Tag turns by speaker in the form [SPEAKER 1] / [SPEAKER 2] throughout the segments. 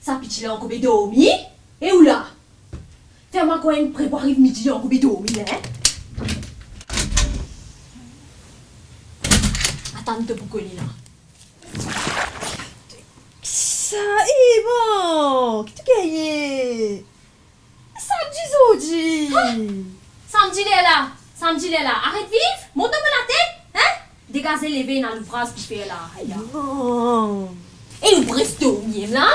[SPEAKER 1] Ça petit là, on peut dormir. Et où là? Fais-moi quand même préparer midi, on peut dormir, hein? Attends-toi pour connaître là.
[SPEAKER 2] Ça est bon. Qu'est-ce que tu gagnes? Samedi, aujourd'hui.
[SPEAKER 1] Samedi là. Samedi là. Arrête vivre. Monte-moi la tête. Hein? Dégagez lever dans l'ouvrage qui fait là.
[SPEAKER 2] Non.
[SPEAKER 1] Et vous restez dormir là?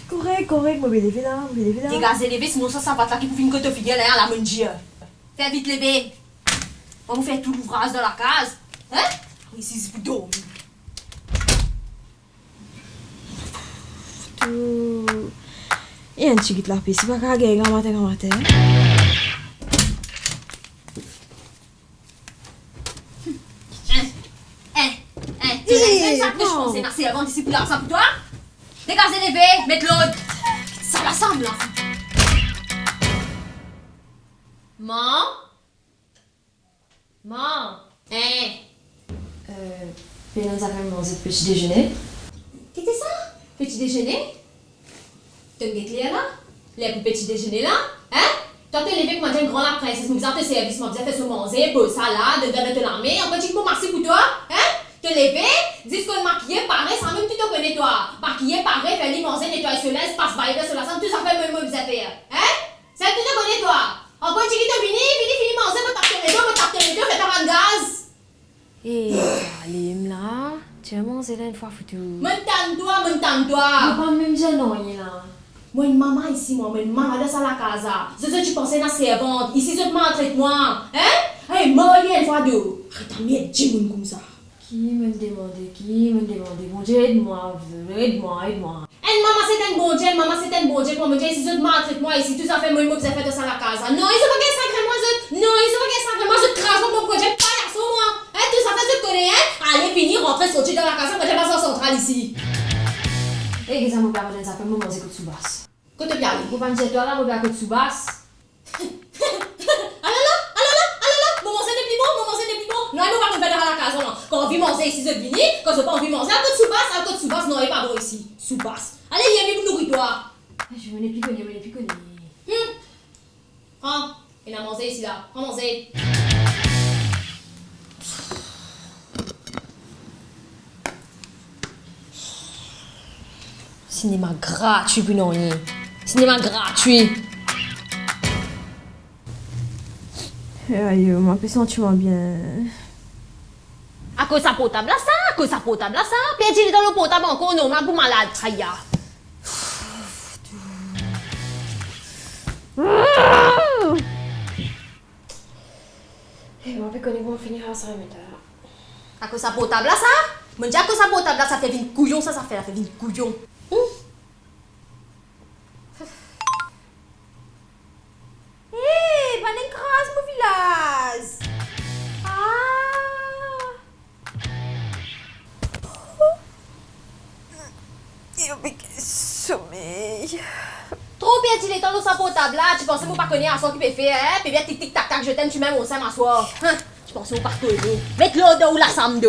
[SPEAKER 2] Correct, moi vais lever là,
[SPEAKER 1] Dégagez lever, sinon ça va t'attaquer pour finir que tu fais là à la main Dieu. Fais vite lever. On vous fait tout l'ouvrage dans la case. Hein? Ici c'est pour dormir.
[SPEAKER 2] Tout. Et un petit là, c'est pas qu'à gagner grand matin.
[SPEAKER 1] Tu sais ça que je pensais, c'est avant d'ici pour là, ça pour toi? Dégagez lever, mettez l'autre. Ça la semble là. Maman?
[SPEAKER 3] Pénal a quand même mangé de petit déjeuner.
[SPEAKER 1] Qu'est-ce que c'est ça? Petit déjeuner? Tu as là? Les pour petit déjeuner là? Hein? Toi, tu es levé pour manger une grande princesse, nous avons tes services, nous avons fait ce manger, beau salade, de te l'armée, un petit peu merci pour toi? Hein? Te lever, dis que le maquillé pareil, sans même tu te connais toi. Maquillé pareil, faire les manger, nettoyer cela, passe bailler cela, sans tout ça fait même des affaires. Hein? Ça tu te connais toi? En quoi tu dis que fini manger, me tape les deux, fais ta rande gaz.
[SPEAKER 3] Et allez, là, tu as mangé là une fois foutu.
[SPEAKER 1] M'entends-toi.
[SPEAKER 3] Pas même gênant, là.
[SPEAKER 1] Moi, une maman ici, moi, une maman dans la casa. C'est ce que tu pensais dans la servante. Ici, je te maltraite moi. Hein? Hey, moi, il y a une fois deux. Arrête à mettre 10 moun comme ça.
[SPEAKER 3] Qui me demandait? Mon Dieu, aide-moi.
[SPEAKER 1] Une maman, c'est un bon Dieu, Pour me dire, ici, je te maltraite moi. Ici, tout ça fait moi, vous avez fait dans la casa. Non, ils sont pas sacré, moi, je crache mon projet. Pas la moi. Hein, tout ça fait, je te connais, hein? Allez, finir, rentrer, sortir dans la casa, moi, j'ai pas en centrale ici.
[SPEAKER 3] Et que ça me permet de faire mon manger de sous-basse.
[SPEAKER 1] Que te bien,
[SPEAKER 3] Vous pensez toi là, mon gars, de sous-basse?
[SPEAKER 1] Maman, c'est des plus bon. Non, il ne va pas me faire dans la casa, non. Quand on vit manger ici, je viens. Quand je pas envie de manger, à côté de sous-basse, non, il n'est pas bon ici. Sous-basse. Allez, viens, vous nourris-toi.
[SPEAKER 3] Je me l'ai plus connu.
[SPEAKER 1] Prends. Il a mangé ici, là. Prends manger.
[SPEAKER 3] Cinéma gratuit, puis non, cinéma gratuit.
[SPEAKER 2] Aïe, moi, je sens bien.
[SPEAKER 1] À cause ça potable là, ça. Perdu dans le potable encore, non, mais pour malade, ça y a.
[SPEAKER 3] Et moi, je connais comment finir à ça, mais
[SPEAKER 1] À cause ça potable là, ça. Me dis à cause ça potable là, ça fait une couillon, ça fait une couillon.
[SPEAKER 2] Hé, pas une crasse pour village. Mais quel sommeil.
[SPEAKER 1] Trop bien, il est dans le sa potable là, tu pensais que pas connaître à son qui peut faire, hein? Puis bien, tic tic tac tac, je t'aime, tu m'aimes, on s'aime à soir. Hein? Tu pensais que pas connaître. Mets l'eau de ou la samedi.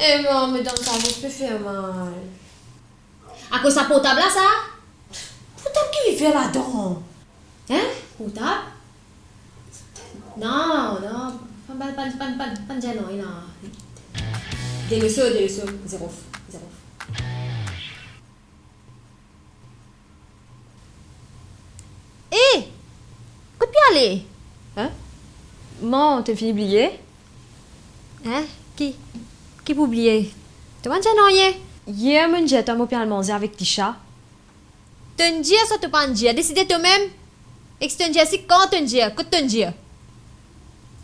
[SPEAKER 3] Eh non, mais dans le cerveau, je peux faire mal.
[SPEAKER 1] À cause ça potable là, ça?
[SPEAKER 2] Pourtant, qui fait là-dedans?
[SPEAKER 1] Hein? Potable? Non. Pas de gêne, non. Des leçons. Zéro.
[SPEAKER 3] Hé! Où tu aller? Hein? Maman, t'as fini d'oublier? Hein? Qui peut oublier? Tu m'as dit non, hier, mon jet, t'as m'opéré manger avec Tisha.
[SPEAKER 1] T'en dis, ça te pas en dire. Décidez toi-même. Et que t'en dis, c'est quand t'en dis? Que t'en dis?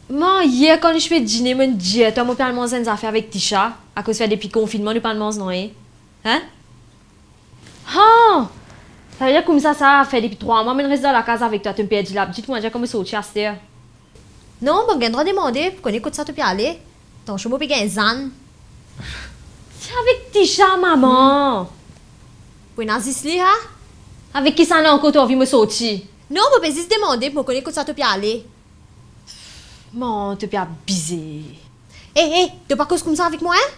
[SPEAKER 3] Maman, hier, quand je fais dîner, mon jet, t'as m'opéré manger des affaires avec Tisha. À cause de depuis confinement, nous pas de manger, non, hein? Ah! Ça veut dire comme ça a fait depuis 3 mois, mais je reste dans la case avec toi, tu me perds là. Dites-moi déjà comment sortir à cette heure.
[SPEAKER 1] Non, bon, j'ai droit de demander. Pour qu'on écoute ça, tu peux aller. Ton chemin peut gagner zan.
[SPEAKER 3] C'est avec Tisha, maman.
[SPEAKER 1] Pour une azisli, ha?
[SPEAKER 3] Avec qui ça n'a encore envie de me sortir?
[SPEAKER 1] Non, on peut juste demander pour qu'on écoute ça, tu peux aller.
[SPEAKER 3] Maman, tu peux abuser. t'es pas cause comme ça avec moi, hein?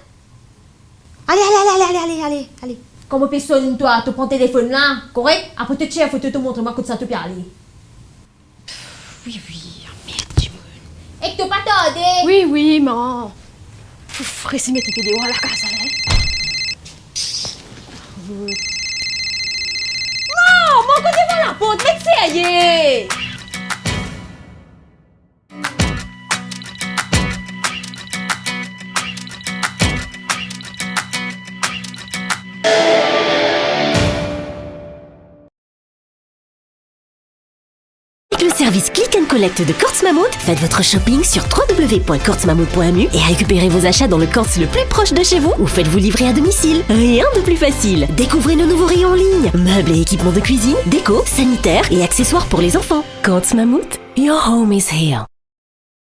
[SPEAKER 3] Allez.
[SPEAKER 1] Comme personne, toi, tu prends le téléphone là, correct? Après, tu tiens, faut te montrer moi que ça te peut aller.
[SPEAKER 3] Oui, merde, Jimon.
[SPEAKER 1] Et que t'as pas tardé.
[SPEAKER 3] Oui, maman. Faut fresser mes vidéos à la casa, hein?
[SPEAKER 1] Oh, mon côté va la porte, mec, sérieux.
[SPEAKER 4] Avec le service Click and Collect de Quartz Mammouth, faites votre shopping sur www.quartzmammouth.mu et récupérez vos achats dans le Quartz le plus proche de chez vous ou faites-vous livrer à domicile. Rien de plus facile. Découvrez nos nouveaux rayons en ligne. Meubles et équipements de cuisine, déco, sanitaires et accessoires pour les enfants. Quartz Mammouth, your home is here.